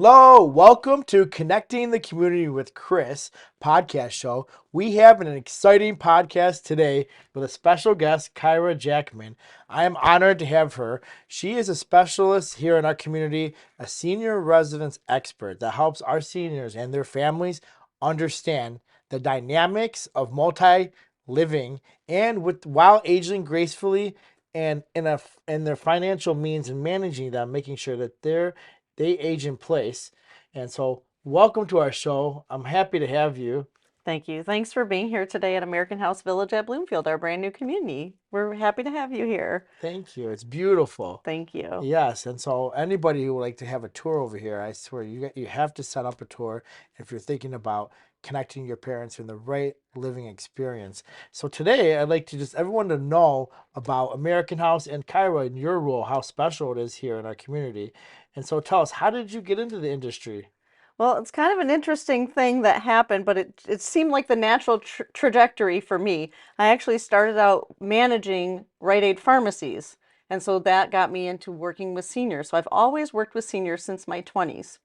Hello, welcome to Connecting the Community with Chris podcast show. We have an exciting podcast today with a special guest, Kyra Jackman. I am honored to have her. She is a specialist here in our community, a senior residence expert that helps our seniors and their families understand the dynamics of multi living and with while aging gracefully and in their financial means and managing them, making sure that they age in place. And so, welcome to our show. I'm happy to have you. Thank you. Thanks for being here today at American House Village at Bloomfield, our brand new community. We're happy to have you here. Thank you. It's beautiful. Thank you. Yes, and so anybody who would like to have a tour over here, I swear you have to set up a tour if you're thinking about connecting your parents in the right living experience. So today, I'd like to just everyone to know about American House and Kyra and your role, how special it is here in our community. And so tell us, how did you get into the industry? Well, it's kind of an interesting thing that happened, but it seemed like the natural trajectory for me. I actually started out managing Rite Aid pharmacies, and so that got me into working with seniors. So I've always worked with seniors since my 20s.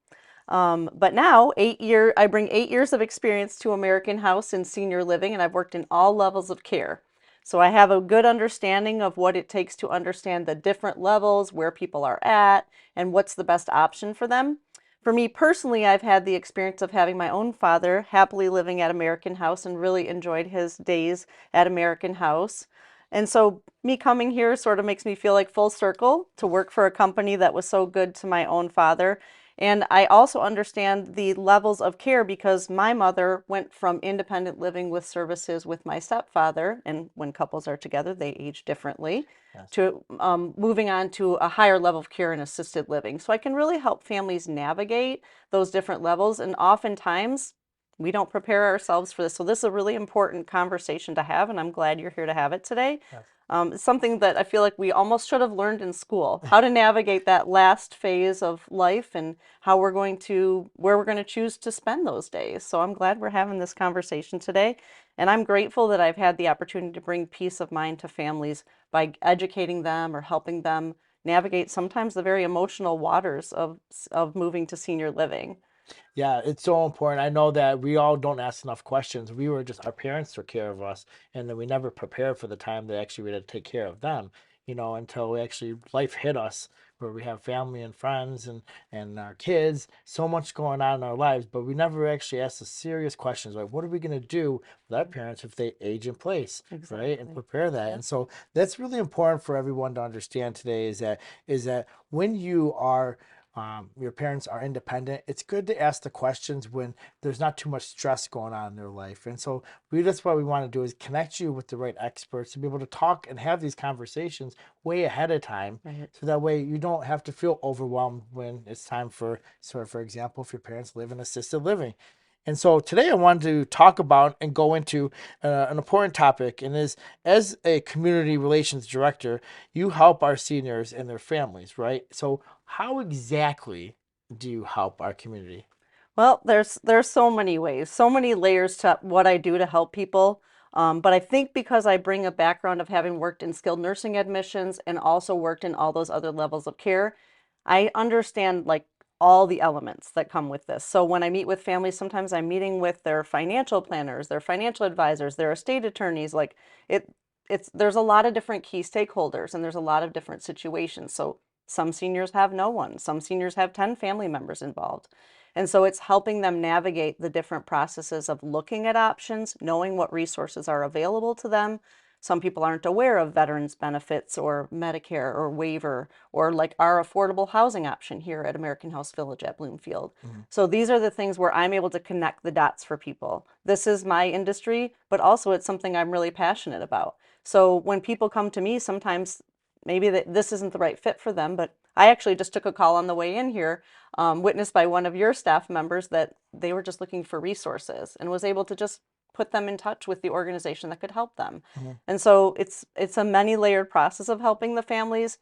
But now, I bring 8 years of experience to American House in senior living, and I've worked in all levels of care. So I have a good understanding of what it takes to understand the different levels, where people are at, and what's the best option for them. For me personally, I've had the experience of having my own father happily living at American House and really enjoyed his days at American House. And so me coming here sort of makes me feel like full circle to work for a company that was so good to my own father. And I also understand the levels of care because my mother went from independent living with services with my stepfather, and when couples are together, they age differently, Yes. to moving on to a higher level of care and assisted living. So I can really help families navigate those different levels. And oftentimes, we don't prepare ourselves for this. So this is a really important conversation to have, and I'm glad you're here to have it today. Yes. It's something that I feel like we almost should have learned in school, how to navigate that last phase of life and where we're going to choose to spend those days. So I'm glad we're having this conversation today. And I'm grateful that I've had the opportunity to bring peace of mind to families by educating them or helping them navigate sometimes the very emotional waters of moving to senior living. Yeah, it's so important. I know that we all don't ask enough questions. We were just our parents took care of us, and then we never prepared for the time that actually we had to take care of them. Until we actually life hit us, where we have family and friends and our kids, so much going on in our lives, but we never actually asked the serious questions like, what are we gonna do with our parents if they age in place, right? And Exactly. prepare that. Yep. And so that's really important for everyone to understand today is that when your parents are independent, it's good to ask the questions when there's not too much stress going on in their life. And so that's what we want to do is connect you with the right experts to be able to talk and have these conversations way ahead of time. Right. So that way you don't have to feel overwhelmed when it's time for example, if your parents live in assisted living. And so today I wanted to talk about and go into an important topic, and is as a community relations director, you help our seniors and their families, right? So how exactly do you help our community? Well, there's so many ways, so many layers to what I do to help people. But I think because I bring a background of having worked in skilled nursing admissions and also worked in all those other levels of care, I understand like all the elements that come with this. So when I meet with families, sometimes I'm meeting with their financial planners, their financial advisors, their estate attorneys. Like it, there's a lot of different key stakeholders and there's a lot of different situations. So some seniors have no one, some seniors have 10 family members involved. And so it's helping them navigate the different processes of looking at options, knowing what resources are available to them. Some people aren't aware of veterans benefits or Medicare or waiver or like our affordable housing option here at American House Village at Bloomfield. Mhm. So these are the things where I'm able to connect the dots for people. This is my industry, but also it's something I'm really passionate about. So when people come to me, sometimes maybe this isn't the right fit for them, but I actually just took a call on the way in here, witnessed by one of your staff members that they were just looking for resources and was able to just put them in touch with the organization that could help them. Mhm. And so it's a many layered process of helping the families.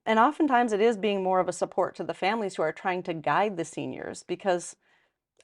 And oftentimes it is being more of a support to the families who are trying to guide the seniors because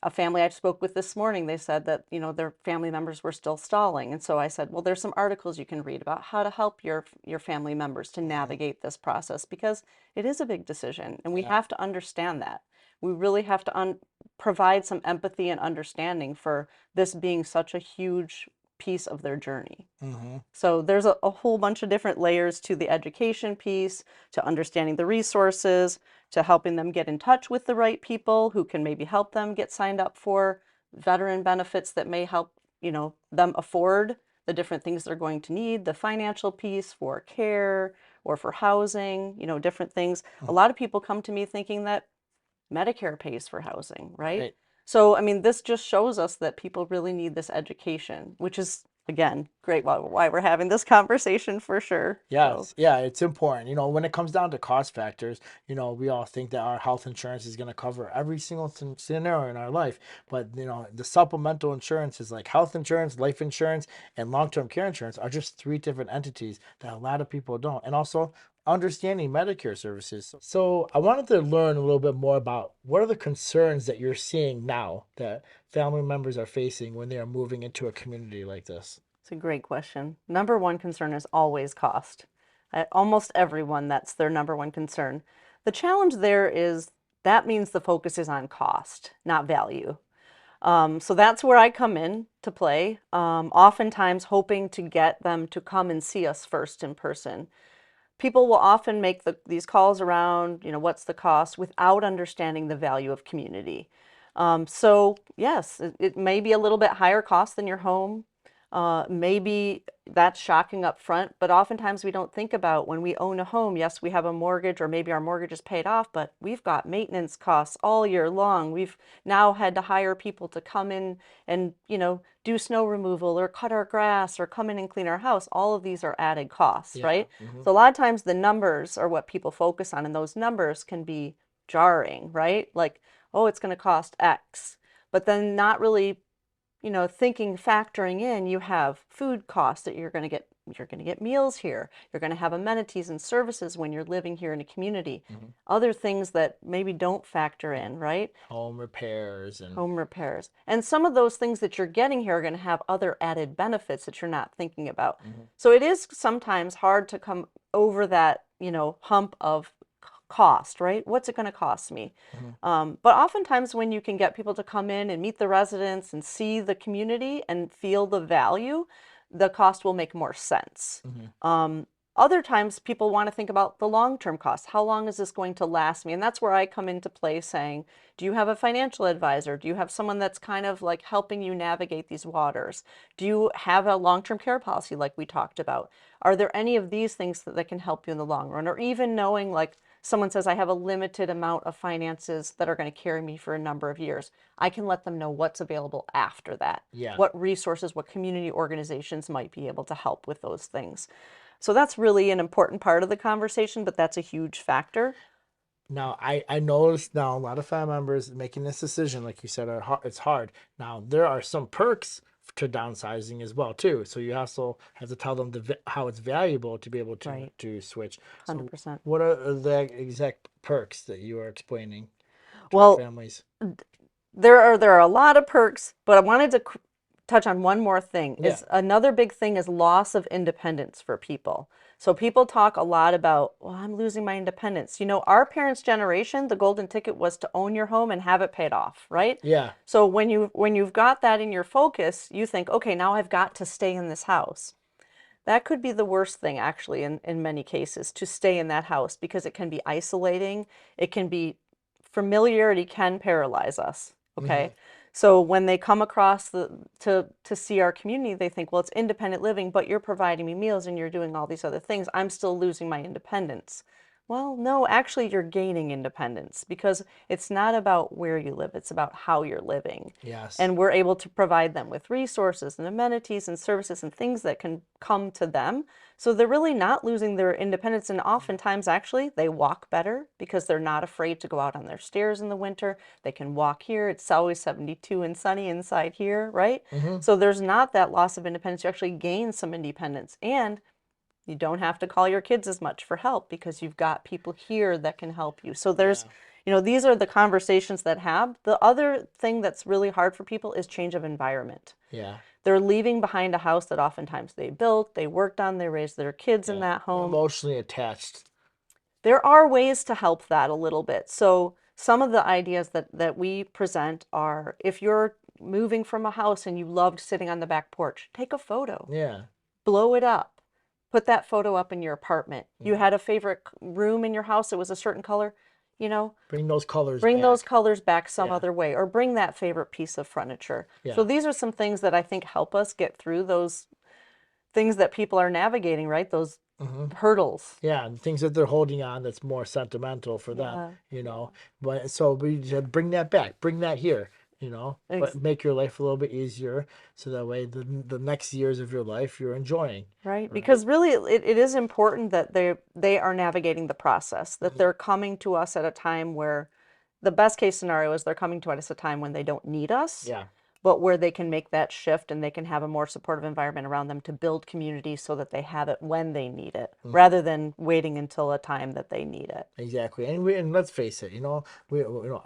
a family I spoke with this morning, they said that, their family members were still stalling. And so I said, well, there's some articles you can read about how to help your family members to Mhm. navigate this process because it is a big decision and we Yeah. have to understand that. We really have to provide some empathy and understanding for this being such a huge piece of their journey. Mm-hmm. So there's a whole bunch of different layers to the education piece, to understanding the resources, to helping them get in touch with the right people who can maybe help them get signed up for veteran benefits that may help, them afford the different things they're going to need, the financial piece for care or for housing, different things. A lot of people come to me thinking that Medicare pays for housing, right? Right. So, I mean, this just shows us that people really need this education, which is, again, great why we're having this conversation for sure. So, Yes, yeah, it's important. When it comes down to cost factors, we all think that our health insurance is going to cover every single scenario in our life. But, the supplemental insurances like health insurance, life insurance, and long-term care insurance are just three different entities that a lot of people don't. And also understanding Medicare services. So I wanted to learn a little bit more about what are the concerns that you're seeing now that family members are facing when they are moving into a community like this. it's a great question. Number one concern is always cost. Almost everyone, that's their number one concern. The challenge there is that means the focus is on cost, not value. So that's where I come in to play, oftentimes hoping to get them to come and see us first in person. People will often make these calls around, what's the cost, without understanding the value of community. So yes, it may be a little bit higher cost than your home. Maybe that's shocking up front, but oftentimes we don't think about when we own a home. Yes, we have a mortgage, or maybe our mortgage is paid off, but we've got maintenance costs all year long. We've now had to hire people to come in and, do snow removal or cut our grass or come in and clean our house. All of these are added costs, Yeah. right? Hmm. So a lot of times the numbers are what people focus on, and those numbers can be jarring, right? Like, oh, it's going to cost X, but then not really thinking, factoring in, you have food costs that you're going to get meals here. You're going to have amenities and services when you're living here in a community. Hmm. Other things that maybe don't factor in, right? Home repairs and Home repairs. And some of those things that you're getting here are going to have other added benefits that you're not thinking about. mhm, So it is sometimes hard to come over that, hump of cost, right? What's it going to cost me? mhm, But oftentimes when you can get people to come in and meet the residents and see the community and feel the value, the cost will make more sense. mhm. Other times people want to think about the long-term cost. How long is this going to last me? And that's where I come into play saying, do you have a financial advisor? Do you have someone that's kind of like helping you navigate these waters? Do you have a long-term care policy like we talked about? Are there any of these things that can help you in the long run? Or even knowing, like, someone says, I have a limited amount of finances that are going to carry me for a number of years. I can let them know what's available after that. Yeah. What resources, what community organizations might be able to help with those things. So that's really an important part of the conversation, but that's a huge factor. Now, I noticed now a lot of family members making this decision, like you said, it's hard. Now, there are some perks to downsizing as well too. So you also have to tell them how it's valuable to be able Right. to switch. So 100%. what are the exact perks that you are explaining to our Well, families? there are a lot of perks, but I wanted to touch on one more thing. Yeah. Is another big thing is loss of independence for people. So people talk a lot about, well, I'm losing my independence. Our parents' generation, the golden ticket was to own your home and have it paid off, right? Yeah. So when you've got that in your focus, you think, okay, now I've got to stay in this house. That could be the worst thing, actually, in many cases, to stay in that house, because it can be isolating. It can be familiarity can paralyze us. Hmm. Okay. So when they come across to see our community, they think, well, it's independent living, but you're providing me meals and you're doing all these other things. I'm still losing my independence. Well, no, actually, you're gaining independence, because it's not about where you live, it's about how you're living. Yes. And we're able to provide them with resources and amenities and services and things that can come to them. So they're really not losing their independence. And oftentimes, actually, they walk better because they're not afraid to go out on their stairs in the winter. They can walk here. It's always 72 and sunny inside here, right? Hmm. So there's not that loss of independence. You actually gain some independence. And you don't have to call your kids as much for help because you've got people here that can help you. So there's, Yeah. these are the conversations that have. The other thing that's really hard for people is change of environment. Yeah. They're leaving behind a house that oftentimes they built, they worked on, they raised their kids in Yeah. that home. Emotionally attached. There are ways to help that a little bit. So some of the ideas that we present are, if you're moving from a house and you loved sitting on the back porch, take a photo, Yeah. blow it up, put that photo up in your apartment. You Yeah. had a favorite room in your house, it was a certain color, you know, Bring those colors bring those back. colors back some Yeah. other way, or bring that favorite piece of furniture. So Yeah. these are some things that I think help us get through those things that people are navigating, right? Those Hmm. hurdles. Yeah, and things that they're holding on that's more sentimental for them, Yeah, you yeah. know. But so we should bring that back, bring that here, you know. But Ex make your life a little bit easier, so that way the next years of your life you're enjoying, Right, right? because really it is important that they are navigating the process, that Hmm. they're coming to us at a time where the best case scenario is they're coming to us at a time when they don't need us, Yeah. but where they can make that shift and they can have a more supportive environment around them to build community so that they have it when they need it, Hmm. rather than waiting until a time that they need it. Exactly, and let's face it, you know,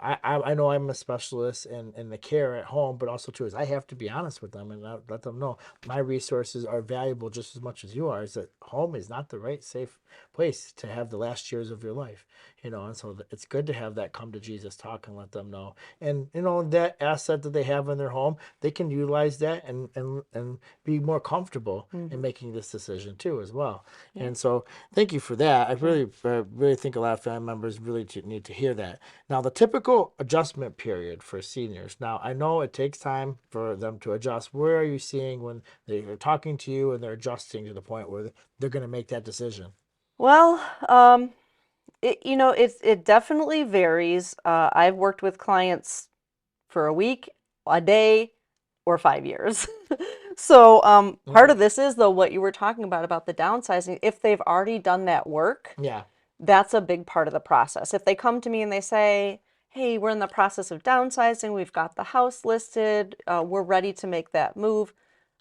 I know I'm a specialist in the care at home, but also too is I have to be honest with them and let them know my resources are valuable just as much as you are. Is that home is not the right safe place to have the last years of your life, you know, and so it's good to have that come to Jesus talk and let them know, and you know that asset that they have in their home, they can utilize that and be more comfortable in Hmm. making this decision too as well, Yeah, and so thank you for that. I yeah. really think a lot of family members really need to hear that. Now, the typical adjustment period for seniors. Now, I know it takes time for them to adjust. Where are you seeing when they're talking to you and they're adjusting to the point where they're going to make that decision? Well, it definitely varies. I've worked with clients for a week, a day, or 5 years. So part Hmm. of this is, though, what you were talking about the downsizing. If they've already done that work, Yeah. that's a big part of the process. If they come to me and they say, hey, we're in the process of downsizing, we've got the house listed, we're ready to make that move,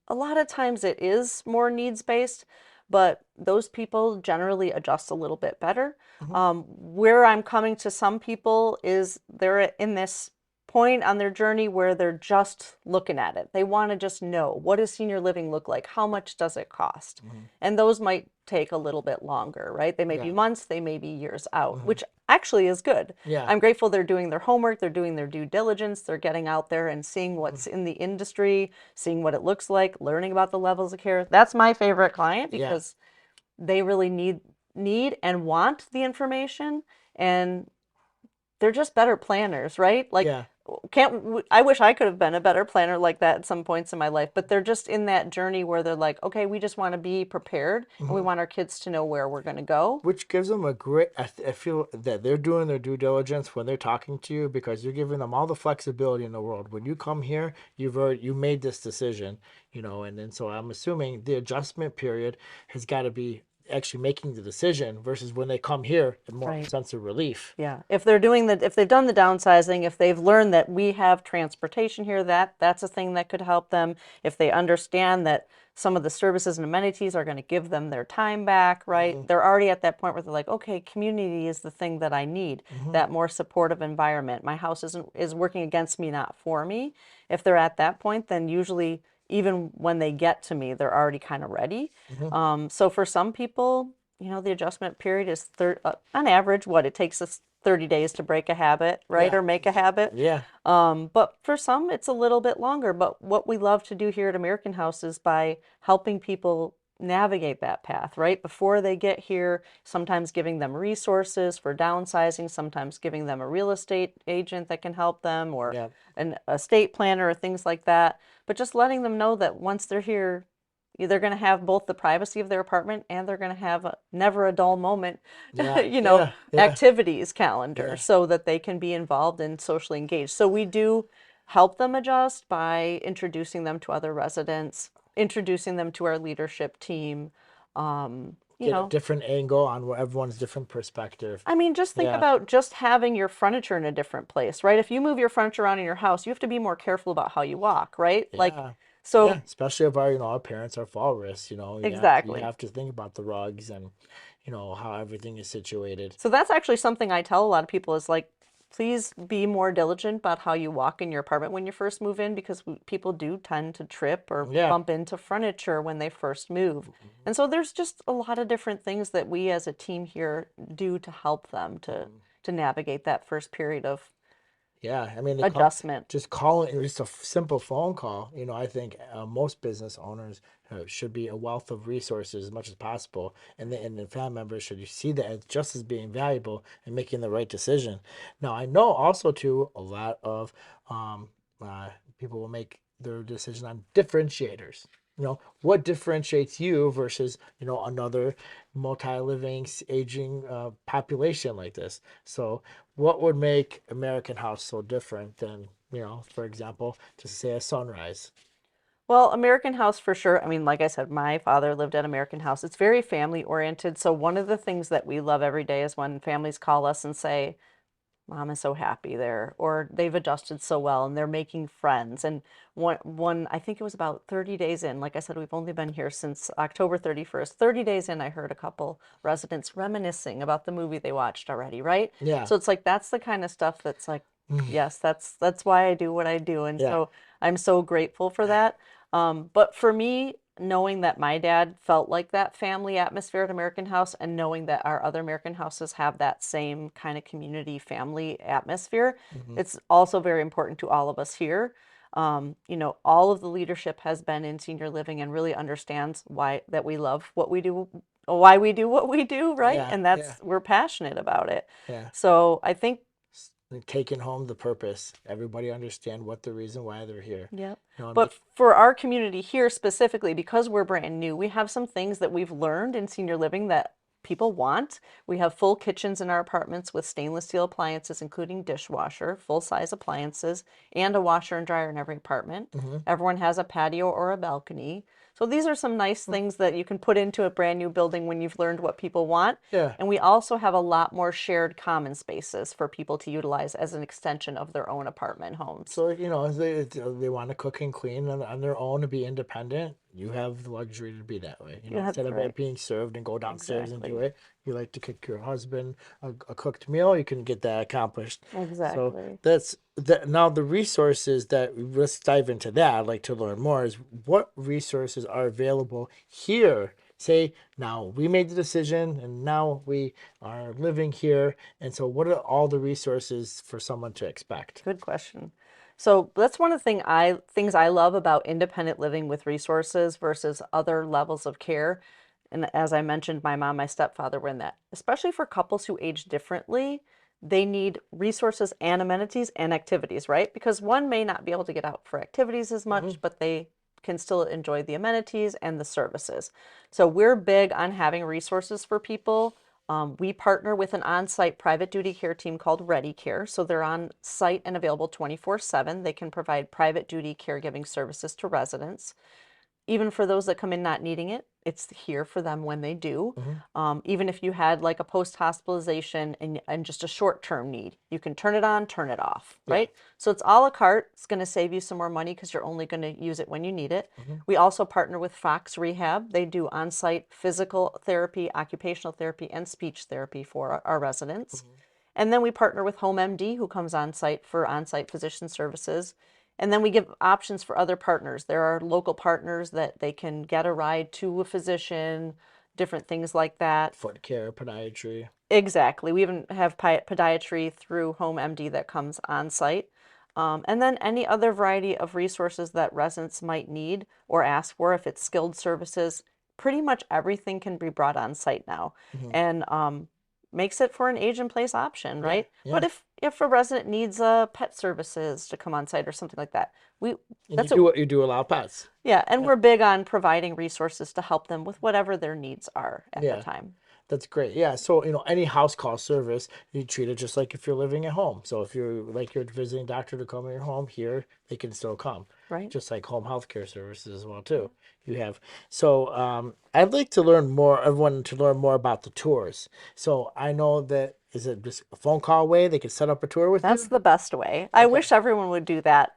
a lot of times it is more needs based, but those people generally adjust a little bit better. Hmm. Where I'm coming to some people is they're in this point on their journey where they're just looking at it. They want to just know, what does senior living look like? How much does it cost? Hmm. And those might take a little bit longer, right? They may be Yeah. months, they may be years out, Hmm. which actually is good. Yeah. I'm grateful they're doing their homework, they're doing their due diligence, they're getting out there and seeing Hmm. what's in the industry, seeing what it looks like, learning about the levels of care. That's my favorite client Yeah. because they really need and want the information, and they're just better planners, right? Like, Yeah. can't I wish I could have been a better planner like that at some points in my life, but they're just in that journey where they're like, okay, we just want to be prepared and we Hmm. want our kids to know where we're going to go. Which gives them a great, I feel that they're doing their due diligence when they're talking to you because you're giving them all the flexibility in the world. When you come here, you made this decision, you know, and then so I'm assuming the adjustment period has got to be actually making the decision versus when they come here and more of a Right. sense of relief. Yeah, if they've done the downsizing, if they've learned that we have transportation here, that's a thing that could help them. If they understand that some of the services and amenities are going to give them their time back, right? Hmm. They're already at that point where they're like, okay, community is the thing that I need, Hmm. that more supportive environment. My house is working against me, not for me. If they're at that point, then usually even when they get to me, they're already kind of ready. Hmm. So for some people, the adjustment period is on average, what it takes us 30 days to break a habit, right? Yeah. Or make a habit. Yeah. But for some, it's a little bit longer. But what we love to do here at American House is by helping people navigate that path, right? Before they get here, sometimes giving them resources for downsizing, sometimes giving them a real estate agent that can help them, or Yeah. an estate planner, or things like that. But just letting them know that once they're here, they're going to have both the privacy of their apartment and they're going to have a never a dull moment, Yeah. Yeah. Yeah. activities calendar Yeah. so that they can be involved and socially engaged. So we do help them adjust by introducing them to other residents, introducing them to our leadership team. Um, you Get a know, different angle on everyone's different perspective. I mean, just think Yeah. about just having your furniture in a different place, right? If you move your furniture around in your house, you have to be more careful about how you walk, right? Like, Yeah. so Yeah, especially if our parents are walrus, you exactly. have to think about the rugs and how everything is situated. So that's actually something I tell a lot of people is like, please be more diligent about how you walk in your apartment when you first move in, because people do tend to trip or Yeah. bump into furniture when they first move. And so there's just a lot of different things that we as a team here do to help them to to navigate that first period of Yeah, I mean, adjustment. just calling, just a simple phone call. I think most business owners should be a wealth of resources as much as possible, and the family members should see that as just as being valuable and making the right decision. Now, I know also too a lot of um, uh, people will make their decision on differentiators. What differentiates you versus another multi-living aging population like this. So what would make American House so different than, for example, just say a Sunrise? Well, American House for sure. I mean, like I said, my father lived at American House. It's very family oriented. So one of the things that we love every day is when families call us and say, Mom is so happy there, or they've adjusted so well and they're making friends. And one, I think it was about 30 days in. Like I said, we've only been here since October 31st. 30 days in, I heard a couple residents reminiscing about the movie they watched already, right? Yeah. So it's like that's the kind of stuff that's like, yes, that's why I do what I do. And Yeah. so I'm so grateful for that. But for me, knowing that my dad felt like that family atmosphere at American House and knowing that our other American houses have that same kind of community family atmosphere, Hmm. it's also very important to all of us here. All of the leadership has been in senior living and really understands why that we love what we do, why we do what we do, right? Yeah. And Yeah. we're passionate about it. Yeah. So I think, And taking home the purpose. Everybody understand what the reason why they're here. yep. And But for our community here specifically, because we're brand new, we have some things that we've learned in senior living that people want. We have full kitchens in our apartments with stainless steel appliances, including dishwasher, full size appliances, and a washer and dryer in every apartment. hmm Everyone has a patio or a balcony. So these are some nice things that you can put into a brand new building when you've learned what people want. Yeah. And we also have a lot more shared common spaces for people to utilize as an extension of their own apartment homes. So, they want to cook and clean on their own to be independent. You have the luxury to be that way. Yeah, Instead that's of it right. being served and go downstairs and do Exactly. it, you like to cook your husband a cooked meal, you can get that accomplished. So Exactly. that's that. Now, the resources that let's dive into that. I'd like to learn more is what resources are available here. Say now we made the decision and now we are living here. And so, what are all the resources for someone to expect? Good question. So that's one of the things I love about independent living with resources versus other levels of care. And as I mentioned, my mom, my stepfather were in that. Especially for couples who age differently, they need resources and amenities and activities, right? Because one may not be able to get out for activities as Hmm. much, but they can still enjoy the amenities and the services. So we're big on having resources for people. We partner with an on-site private duty care team called Ready Care. So they're on site and available 24/7. They can provide private duty caregiving services to residents. Even for those that come in not needing it, it's here for them when they do. Hmm. Even if you had like a post-hospitalization and just a short-term need, you can turn it on, turn it off, Yeah. right? So it's a la carte. It's going to save you some more money because you're only going to use it when you need it. Hmm. We also partner with Fox Rehab. They do on-site physical therapy, occupational therapy, and speech therapy for our residents. Hmm. And then we partner with Home MD, who comes on site for on site physician services. And then we give options for other partners. There are local partners that they can get a ride to a physician, different things like that. Foot care, podiatry. Exactly. We even have podiatry through Home MD that comes on site. And then any other variety of resources that residents might need or ask for, if it's skilled services, pretty much everything can be brought on site now. Hmm. And makes it for an age in place option, Yeah. right? But Yeah. if a resident needs pet services to come on site or something like that, we And that's what you do allow pets. yeah, and Yeah. we're big on providing resources to help them with whatever their needs are at the Yeah. time. That's great. Yeah. So, any house call service, you treat it just like if you're living at home. So if you're visiting doctor to come in your home here, they can still come. Right? Just like home health care services as well too. You have so I'd like to learn more, everyone to learn more about the tours. So I know that is it just a phone call away? They can set up a tour with That's you? the best way. I Okay. wish everyone would do that.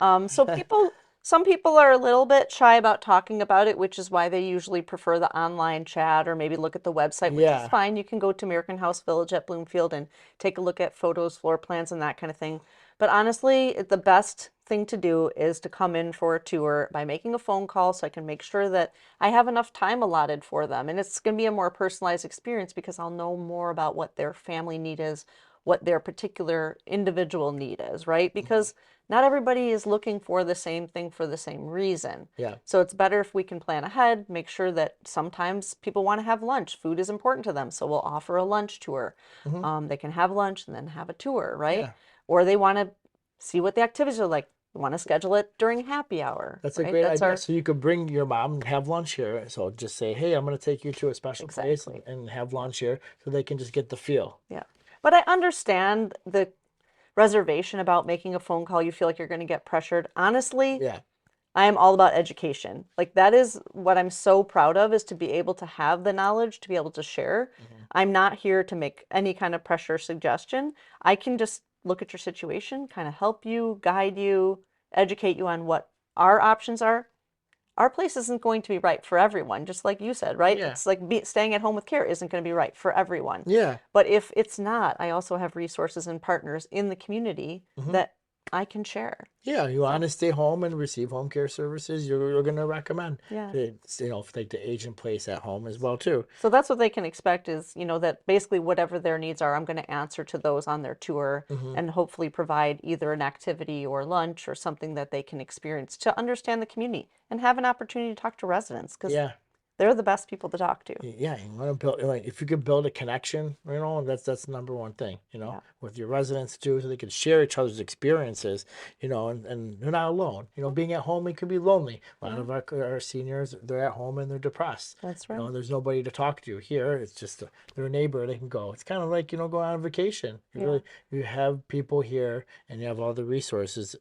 Some people are a little bit shy about talking about it, which is why they usually prefer the online chat or maybe look at the website, which is Yeah. fine. You can go to American House Village at Bloomfield and take a look at photos, floor plans, and that kind of thing. But honestly, the best thing to do is to come in for a tour by making a phone call so I can make sure that I have enough time allotted for them. And it's going to be a more personalized experience because I'll know more about what their family need is, what their particular individual need is, right? Because not everybody is looking for the same thing for the same reason. Yeah. So it's better if we can plan ahead, make sure that sometimes people want to have lunch. Food is important to them, so we'll offer a lunch tour. Hmm. They can have lunch and then have a tour, right? Yeah. Or they want to see what the activities are like. We want to schedule it during happy hour, That's a right? great That's idea. our So you could bring your mom and have lunch here. So just say, hey, I'm going to take you to a special place exactly. and have lunch here so they can just get the feel. Yeah. But I understand the reservation about making a phone call. You feel like you're going to get pressured. Honestly, Yeah. I am all about education. Like that is what I'm so proud of, is to be able to have the knowledge to be able to share. Hmm. I'm not here to make any kind of pressure suggestion. I can just look at your situation, kind of help you, guide you, educate you on what our options are. Our place isn't going to be right for everyone, just like you said, right? Yeah. It's like staying at home with care isn't going to be right for everyone. Yeah. But if it's not, I also have resources and partners in the community Hmm. that I can share. Yeah, you want So, to stay home and receive home care services, you're going to recommend yeah. to, like the age in place at home as well too. So that's what they can expect is, that basically whatever their needs are, I'm going to answer to those on their tour Hmm. and hopefully provide either an activity or lunch or something that they can experience to understand the community and have an opportunity to talk to residents because Yeah. they're the best people to talk to. Yeah, you want to build, like, if you could build a connection, that's the number one thing, Yeah. with your residents too, so they can share each other's experiences, and they're not alone. Being at home, it can be lonely. A lot Yeah, of our seniors, they're at home and they're depressed. that's right. There's nobody to talk to. Here, it's just their neighbor they can go. It's kind of like, going on vacation. Yeah. You have people here and you have all the resources,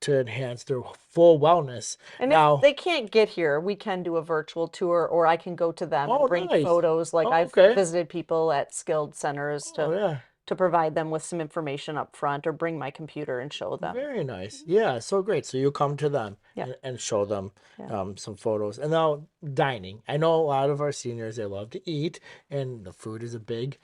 to enhance their full wellness. And if Now, they can't get here, we can do a virtual tour or I can go to them and oh, bring nice. photos. Like Oh, I've okay. visited people at skilled centers Oh, yeah. to provide them with some information up front or bring my computer and show them. Very nice. Yeah, so great. So you come to them Yeah. and show them Yeah. some photos. And now dining. I know a lot of our seniors, they love to eat, and the food is a big,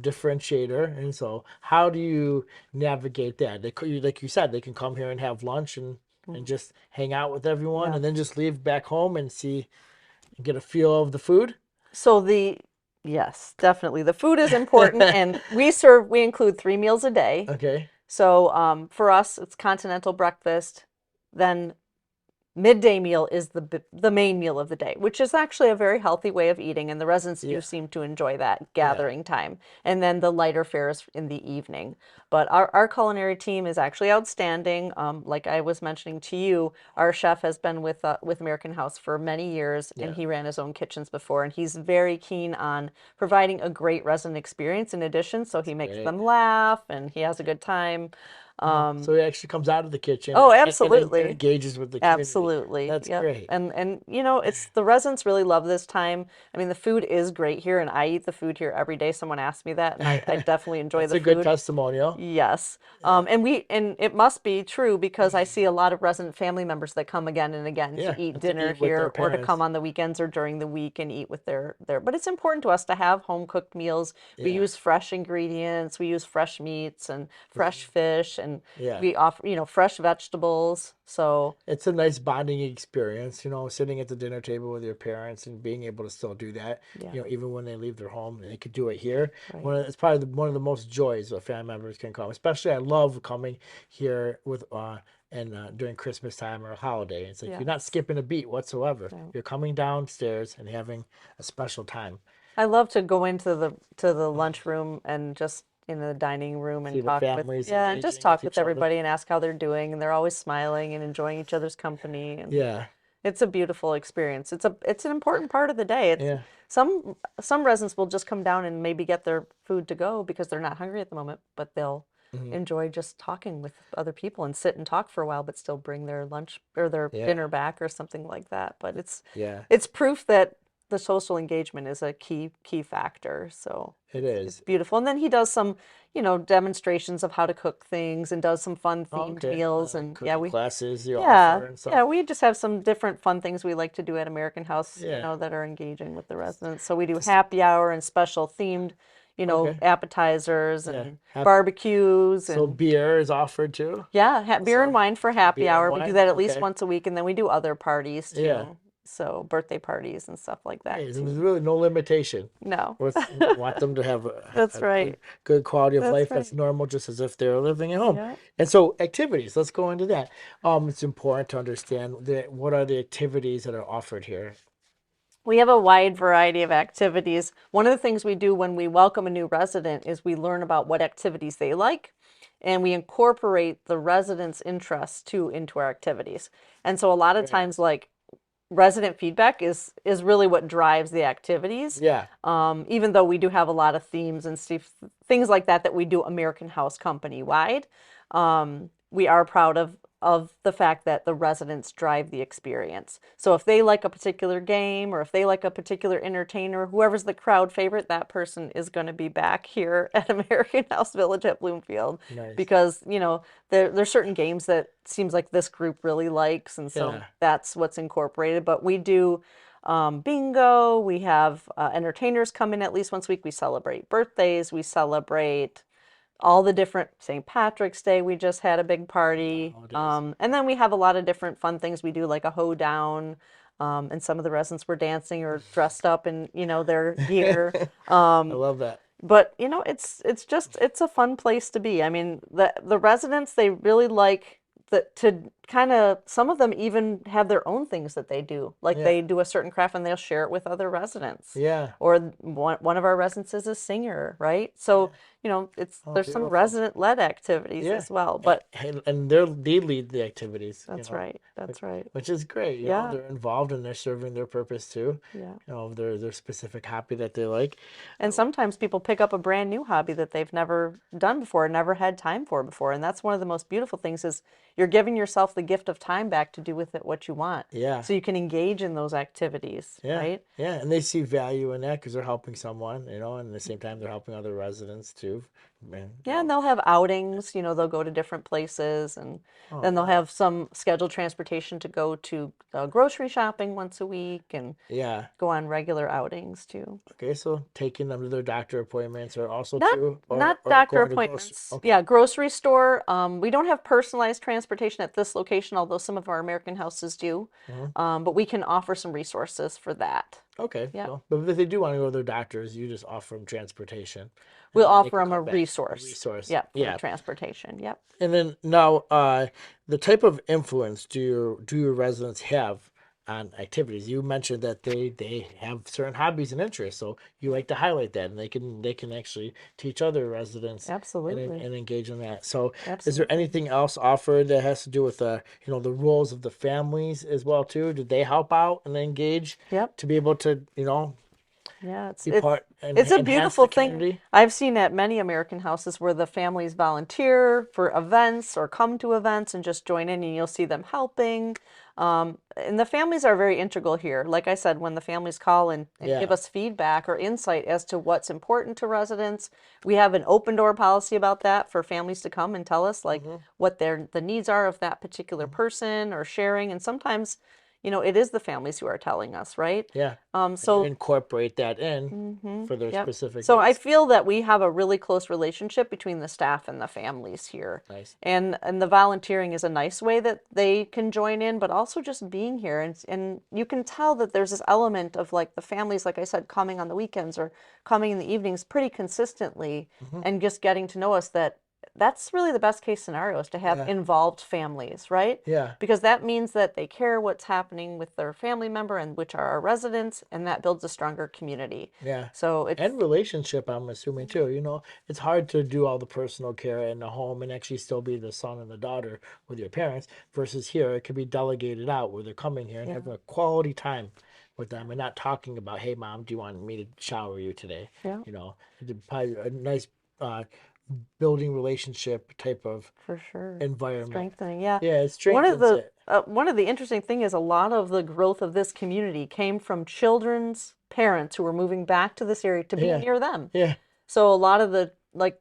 differentiator. And so how do you navigate that? Like you said, they can come here and have lunch and just hang out with everyone Yeah. and then just leave back home and get a feel of the food. So yes, definitely. The food is important and we include 3 meals a day. Okay. So for us, it's continental breakfast, then midday meal is the main meal of the day, which is actually a very healthy way of eating, and the residents do Yeah. seem to enjoy that Yeah. gathering time. And then the lighter fare is in the evening. But our culinary team is actually outstanding. Like I was mentioning to you, our chef has been with American House for many years, Yeah. and he ran his own kitchens before, and he's very keen on providing a great resident experience in addition. So he makes Great. them laugh, and he has a good time. So he actually comes out of the kitchen Oh, and absolutely. engages with the community. Absolutely. That's Yep. great. And it's the residents really love this time. I mean, the food is great here and I eat the food here every day. Someone asks me that and I definitely enjoy That's the a good food. testimonial. Yes. And it must be true because I see a lot of resident family members that come again and again Yeah, to eat and to dinner eat with their here or to parents. come on the weekends or during the week and eat with their but it's important to us to have home cooked meals. We Yeah. use fresh ingredients, we use fresh meats and fresh fish and Yeah. we offer, fresh vegetables. So, It's a nice bonding experience, sitting at the dinner table with your parents and being able to still do that, yeah, even when they leave their home, they could do it here. right. It's probably one of the most joys of family members can come. Especially, I love coming here with and during Christmas time or a holiday. It's like you're not Yes. skipping a beat whatsoever. No. You're coming downstairs and having a special time. I love to go into the lunchroom and just in the dining room and See the talk with families yeah, and just engaging with talk with each other. everybody and ask how they're doing and they're always smiling and enjoying each other's company and Yeah, it's a beautiful experience. It's an important part of the day. It's yeah. some residents will just come down and maybe get their food to go because they're not hungry at the moment, but they'll Hmm. enjoy just talking with other people and sit and talk for a while, but still bring their lunch or their Yeah, dinner back or something like that. But yeah. it's proof that the social engagement is a key factor. So It it's is. beautiful. And then he does some, demonstrations of how to cook things and does some fun Oh, themed okay. meals. Like And yeah, cooking classes you yeah, offer and yeah, stuff. we just have some different fun things we like to do at American House, Yeah. that are engaging with the residents. So we do Just happy hour and special themed, okay. appetizers Yeah. and barbecues So and beer is offered too. yeah, beer and So wine for happy beer and hour. We do wine. that at least Okay. once a week, and then we do other parties Yeah. too. So birthday parties and stuff like that Hey, there's too. really no limitation. No. Want them to have That's a good, right. good quality of That's life that's right. normal, just as if they're living at home. Yeah. And so, activities. Let's go into that. It's important to understand what are the activities that are offered here. We have a wide variety of activities. One of the things we do when we welcome a new resident is we learn about what activities they like, and we incorporate the residents' interests too into our activities. And so a lot of Right. times, like, resident feedback is really what drives the activities. Yeah. Even though we do have a lot of themes and things like that that we do American House company wide, we are proud of the fact that the residents drive the experience. So if they like a particular game or if they like a particular entertainer, whoever's the crowd favorite, that person is going to be back here at American House Village at Bloomfield Nice. because, there's certain games that seems like this group really likes, and so Yeah. that's what's incorporated. But we do bingo. We have entertainers come in at least once a week. We celebrate birthdays. We celebrate all the different St. Patrick's Day. We just had a big party. Holidays. And then we have a lot of different fun things we do, like a hoedown. And some of the residents were dancing or dressed up in, their gear. I love that. But it's a fun place to be. I mean, the residents, they really like to kind of, some of them even have their own things that they do. Like Yeah. they do a certain craft and they'll share it with other residents. Yeah. Or one of our residents is a singer, right? So, Oh, there's some beautiful. resident-led activities Yeah. as well. But And they lead the activities, that's right. That's right. which is great. Yeah. They're involved and they're serving their purpose too. Yeah. Their specific hobby that they like. And sometimes people pick up a brand new hobby that they've never done before, never had time for before. And that's one of the most beautiful things is you're giving yourself the gift of time back to do with it what you want. Yeah. So you can engage in those activities, Yeah. right? Yeah. And they see value in that because they're helping someone, and at the same time they're helping other residents too. Man, Yeah, and they'll have outings, they'll go to different places, and oh, then they'll yeah. have some scheduled transportation to go to grocery shopping once a week and Yeah. go on regular outings too. Okay, so taking them to their doctor appointments or also Not too, not or doctor going to grocery. appointments. Okay. Yeah, grocery store. We don't have personalized transportation at this location, although some of our American houses do. Mhm. But we can offer some resources for that. Okay. Yeah. So, but if they do want to go to their doctors, you just offer them transportation, and We'll then they offer can them a come back. A resource. resource. Yep, for the Yeah. transportation. Yep. And then now, the type of influence do your residents have on activities? You mentioned that they have certain hobbies and interests, so you like to highlight that, and they can actually teach other residents Absolutely. and engage in that. So, is there Absolutely. anything else offered that has to do with the roles of the families as well too? Did they help out and engage Yep. to be able to Yeah, it's be it's part and it's a enhance beautiful the thing. community? I've seen at many American houses where the families volunteer for events or come to events and just join in, and you'll see them helping. And the families are very integral here. Like I said, when the families call and give Yeah. us feedback or insight as to what's important to residents, we have an open door policy about that for families to come and tell us like Hmm. what the needs are of that particular person or sharing. And sometimes, it is the families who are telling us, right? Yeah. And you So incorporate that in hmm. for their Yep. specific So I needs. feel that we have a really close relationship between the staff and the families here. Nice. And the volunteering is a nice way that they can join in, but also just being here. And you can tell that there's this element of like the families, like I said, coming on the weekends or coming in the evenings pretty consistently Hmm. and just getting to know us that that's really the best case scenario is to have Yeah. involved families, right? Yeah. Because that means that they care what's happening with their family member and which are our residents, and that builds a stronger community. Yeah. So it's And relationship, I'm assuming too. It's hard to do all the personal care in the home and actually still be the son and the daughter with your parents versus here it could be delegated out where they're coming here and yeah, having a quality time with them and not talking about, hey mom, do you want me to shower you today? yeah, It's probably a nice uh, building relationship type of for sure. environment. Strengthening, yeah. Yeah, it One of strengthens the it. one of the interesting thing is a lot of the growth of this community came from children's parents who were moving back to this area to be Yeah. near them. Yeah. So a lot of the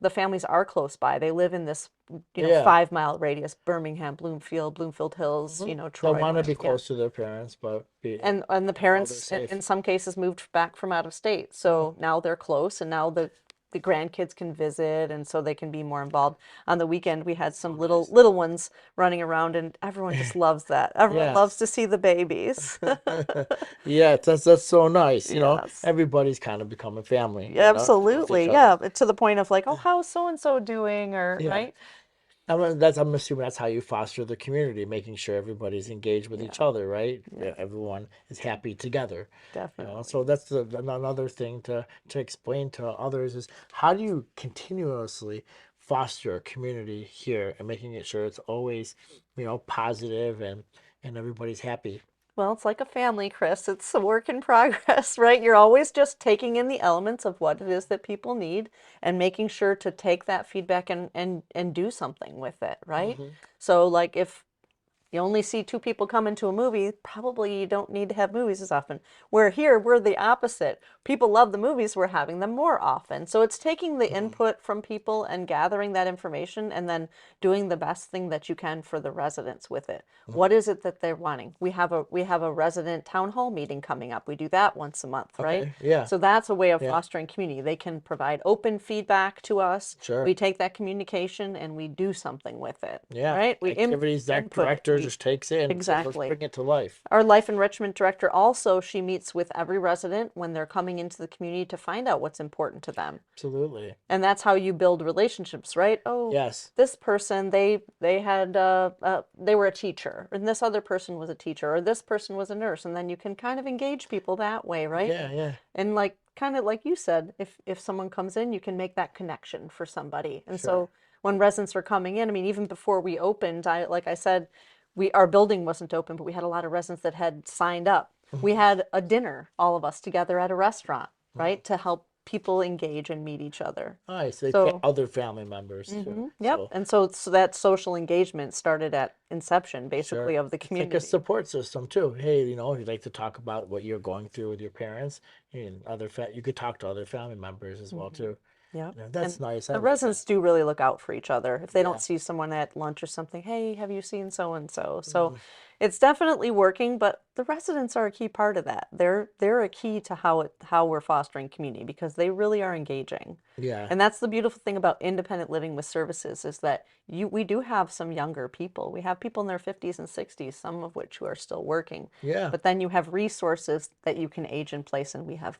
families are close by. They live in this, Yeah. 5 mile radius, Birmingham, Bloomfield Hills, Hmm. They'll Troy. want to be Yeah. close to their parents, but And the know they're parents in safe. some cases moved back from out of state. So now they're close and now the the grandkids can visit, and so they can be more involved. On the weekend, we had some little ones running around, and everyone just loves that. Everyone loves Yes. to see the babies. Yeah, that's so nice. Yes. Everybody's kind of becoming family, Yeah, with each absolutely. other. Yeah, to the point of like, oh, how's so and so doing, or Yeah. right? I'm assuming that's how you foster the community, making sure everybody's engaged with each Yeah, other, right? yeah, Yeah, everyone is happy together. So definitely. that's another thing to explain to others is how do you continuously foster a community here and making it sure it's always, positive and everybody's happy. Well, it's like a family, Chris. It's a work in progress, right? You're always just taking in the elements of what it is that people need and making sure to take that feedback and do something with it, right? Hmm. So like if you only see two people come into a movie, probably you don't need to have movies as often. Where here, we're the opposite. People love the movies, we're having them more often. So it's taking the Hmm. input from people and gathering that information and then doing the best thing that you can for the residents with it. What is it that they're wanting? We have a resident town hall meeting coming up. We do that once a month, right? Okay. Yeah. So that's a way of Yeah. fostering community. They can provide open feedback to us. Sure. We take that communication and we do something with it, Yeah. right? We Activities that input it. director just takes it and says, let's Exactly. bring it to life. Our life enrichment director also, she meets with every resident when they're coming into the community to find out what's important to them. Absolutely. And that's how you build relationships, right? Oh, Yes. this person, they had they were a teacher, and this other person was a teacher, or this person was a nurse, and then you can kind of engage people that way, right? Yeah. Yeah. And like kind of like you said, if someone comes in, you can make that connection for somebody. And Sure. so when residents were coming in, I mean, even before we opened, I like I said, we our building wasn't open, but we had a lot of residents that had signed up. We Hmm. had a dinner, all of us together at a restaurant, right, to help people engage and meet each other. Nice. Like So, other family members too. yep. So And so that social engagement started at inception, sure. basically, of the It's like a community. support system too. Hey, if you'd like to talk about what you're going through with your parents and you could talk to other family members as well too. Yep. That's And nice. I the like that. residents do really look out for each other. If they don't Yeah. see someone at lunch or something, hey, have you seen so and so? So Mhm. it's definitely working, but the residents are a key part of that. They're a key to how we're fostering community because they really are engaging. Yeah. And that's the beautiful thing about independent living with services is that we do have some younger people. We have people in their 50s and 60s, some of which who are still working. Yeah. But then you have resources that you can age in place, and we have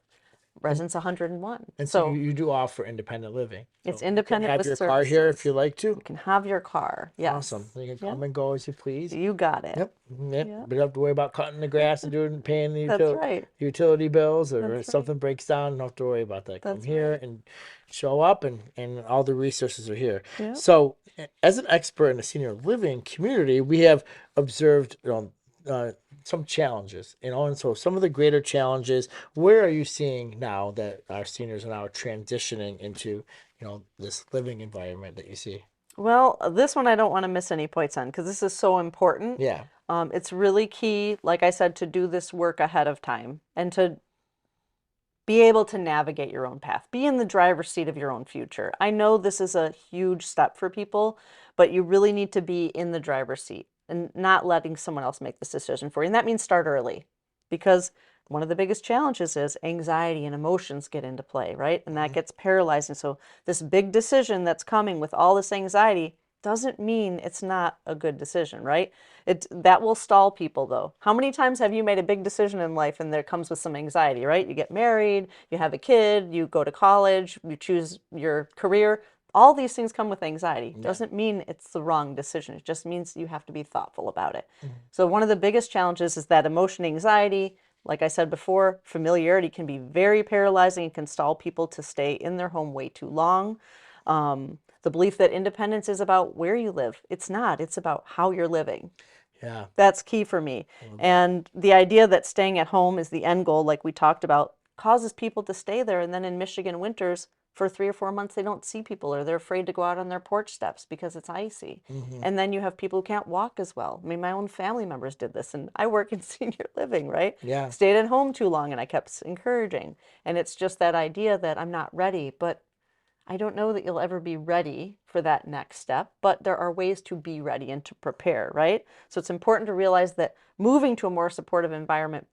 And residents 101. and so you, So you do offer independent living. it's So you can independent have with your car here if you services. like to. You can have your car. Awesome. Yes. You can Yep. come and go as you please. You got it. Yep. Yep. Yep. But you don't have to worry about cutting the grass and doing paying the That's right. utility bills or if That's right. something breaks down. You don't have to worry about that. Come That's here right. and show up and all the resources are here. Yep. So as an expert in the senior living community, we have observed some challenges, and so some of the greater challenges, where are you seeing now that our seniors are now transitioning into, this living environment that you see? Well, this one I don't want to miss any points on because this is so important. Yeah. It's really key, like I said, to do this work ahead of time and to be able to navigate your own path, be in the driver's seat of your own future. I know this is a huge step for people, but you really need to be in the driver's seat and not letting someone else make this decision for you. And that means start early because one of the biggest challenges is anxiety and emotions get into play, right? And that Mhm. gets paralyzing. So, this big decision that's coming with all this anxiety doesn't mean it's not a good decision, right? That will stall people though. How many times have you made a big decision in life and there comes with some anxiety, right? You get married, you have a kid, you go to college, you choose your career. All these things come with anxiety. Yeah. Doesn't mean it's the wrong decision. It just means you have to be thoughtful about it. Mhm. So one of the biggest challenges is that emotion anxiety. Like I said before, familiarity can be very paralyzing and can stall people to stay in their home way too long. The belief that independence is about where you live. It's not, it's about how you're living. Yeah. That's key for me. I love that. And the idea that staying at home is the end goal, like we talked about, causes people to stay there. And then in Michigan winters, for 3 or 4 months, they don't see people or they're afraid to go out on their porch steps because it's icy. Hmm. And then you have people who can't walk as well. I mean, my own family members did this, and I work in senior living, right? Yeah. Stayed at home too long, and I kept encouraging. And it's just that idea that I'm not ready, but I don't know that you'll ever be ready for that next step, but there are ways to be ready and to prepare, right? So it's important to realize that moving to a more supportive environment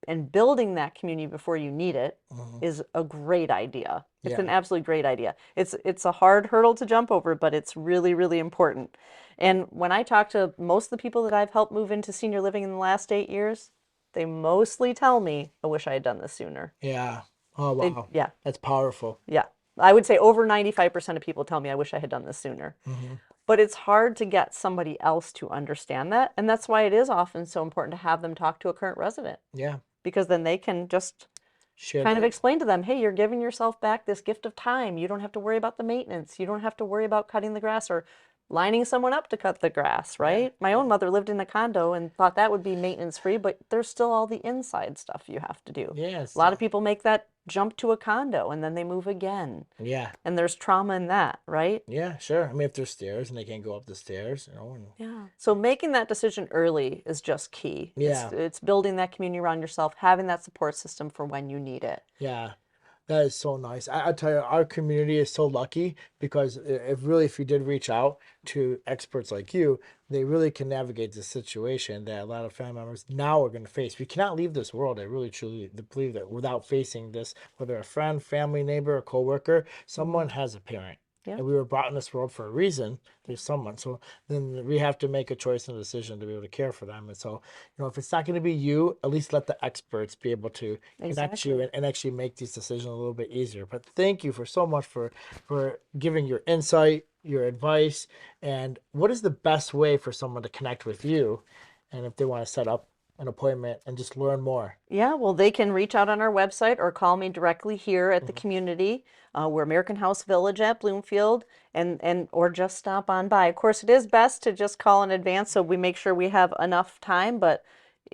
and building that community before you need it is a great idea. It's an absolutely great idea. It's a hard hurdle to jump over, but it's really, really important. And when I talk to most of the people that I've helped move into senior living in the last 8 years, they mostly tell me, I wish I had done this sooner. Yeah. Oh, wow. Yeah. That's powerful. Yeah. I would say over 95% of people tell me, I wish I had done this sooner. But it's hard to get somebody else to understand that. And that's why it is often so important to have them talk to a current resident. Yeah. Because then they can just Share kind of that. explain to them, hey, you're giving yourself back this gift of time. You don't have to worry about the maintenance. You don't have to worry about cutting the grass or lining someone up to cut the grass, right? My own mother lived in a condo and thought that would be maintenance free, but there's still all the inside stuff you have to do. Yes. A lot of people make that jump to a condo and then they move again. Yeah. And there's trauma in that, right? Yeah, sure. I mean, if there's stairs and they can't go up the stairs, you know. And... Yeah. So making that decision early is just key. Yeah. It's building that community around yourself, having that support system for when you need it. Yeah. That is so nice. I tell you, our community is so lucky because if you did reach out to experts like you, they really can navigate the situation that a lot of family members now are going to face. We cannot leave this world. I really truly believe that without facing this, whether a friend, family, neighbor, or coworker, someone has a parent. Yeah. And we were brought in this world for a reason. There's someone. So then we have to make a choice and a decision to be able to care for them. And so, you know, if it's not going to be you, at least let the experts be able to connect you and actually make these decisions a little bit easier. But thank you for so much for giving your insight, your advice, and what is the best way for someone to connect with you, and if they want to set up an appointment and just learn more. Yeah, well, they can reach out on our website or call me directly here at the community. We're American House Village at Bloomfield, and or just stop on by. Of course, it is best to just call in advance so we make sure we have enough time, but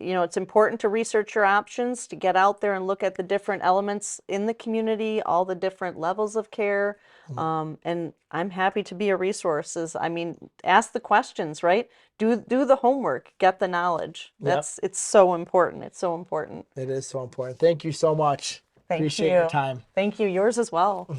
you know, it's important to research your options, to get out there and look at the different elements in the community, all the different levels of care. And I'm happy to be a resource. I mean, ask the questions, right? Do the homework, get the knowledge. It's so important. It's so important. It is so important. Thank you so much. Thank Appreciate you. your time. Thank you. Yours as well.